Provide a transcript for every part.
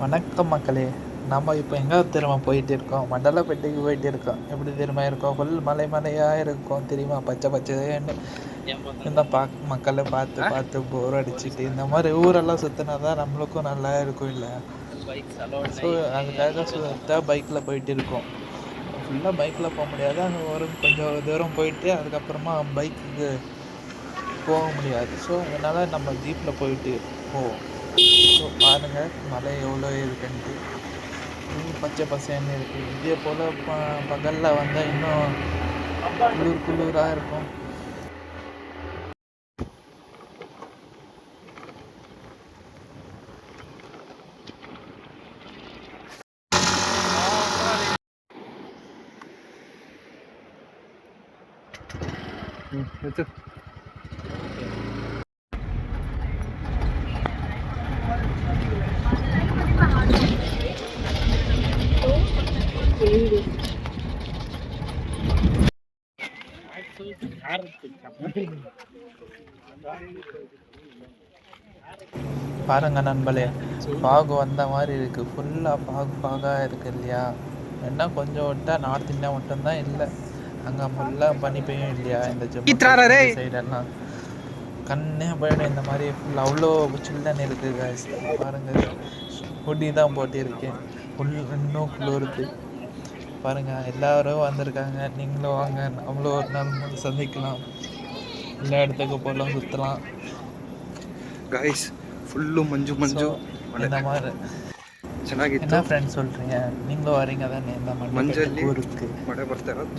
வணக்கம் மக்களே. நம்ம இப்போ எங்கே திரும்ப போயிட்டு இருக்கோம்? மண்டலப்பேட்டைக்கு போயிட்டு இருக்கோம். எப்படி திரும்ப இருக்கோம்? ஃபுல் மலையாக இருக்கும் தெரியுமா? பச்சை பச்சைன்னு இந்த மக்களை பார்த்து பார்த்து போர் அடிச்சுட்டு இந்த மாதிரி ஊரெல்லாம் சுற்றினா தான் நம்மளுக்கும் நல்லா இருக்கும் இல்லை? ஸோ அதுக்காக பைக்கில் போயிட்டு இருக்கோம். ஃபுல்லாக பைக்கில் போக முடியாது, அங்கே ஒரு கொஞ்சம் தூரம் போயிட்டு அதுக்கப்புறமா பைக்குக்கு போக முடியாது. ஸோ அதனால் நம்ம ஜீப்பில் போயிட்டு போவோம். ஸோ பாருங்கள் மலை எவ்வளோ இருக்குன்ட்டு, பச்சை பசேன்னு இருக்குது. இதே போல் பகலில் வந்தால் இன்னும் குளிராக இருக்கும். பாருங்க நண்பர்களே, ஃபாக் வந்த மாதிரி இருக்குது. ஃபுல்லாக ஃபாகாக இருக்குது இல்லையா? என்ன கொஞ்சம் விட்டால் நார்த் இந்தியா மட்டும்தான் இல்லை, அங்கே ஃபுல்லாக பனி பெய்யும் இல்லையா? இந்த ஜம்மு சைடெல்லாம் கண்ணே போயிடும். இந்த மாதிரி ஃபுல் அவ்வளோ சில்லுன்னு இருக்குது guys. பாருங்கள், ஹுடி தான் போட்டிருக்கேன். இன்னும் குளிருது. பாருங்கள், எல்லோரும் வந்திருக்காங்க. நீங்களும் வாங்க, நம்மளும் ஒரு நாள் சந்திக்கலாம், எல்லா இடத்துக்கு போகலாம், சுற்றலாம் ಗಾಯ್ಸ್. ಫುಲ್ಲು ಮಂಜು இந்த மாதிரி என்ன ஃப்ரெண்ட்ஸ் சொல்கிறீங்க? நீங்களும் வரீங்க தானே? இந்த மஞ்சள் ஊருக்கு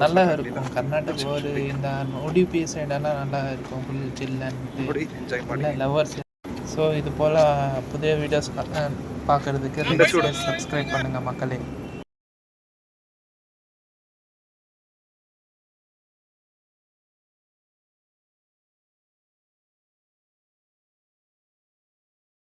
நல்லா இருக்கும். கர்நாடகா ஒரு இந்த உடுப்பி சைடெல்லாம் நல்லா இருக்கும், ஃபுல் சில்லுன்னு லவர்ஸ். ஸோ இது போல் புதிய வீடியோஸ் பார்க்குறதுக்கு சப்ஸ்கிரைப் பண்ணுங்கள் மக்களே.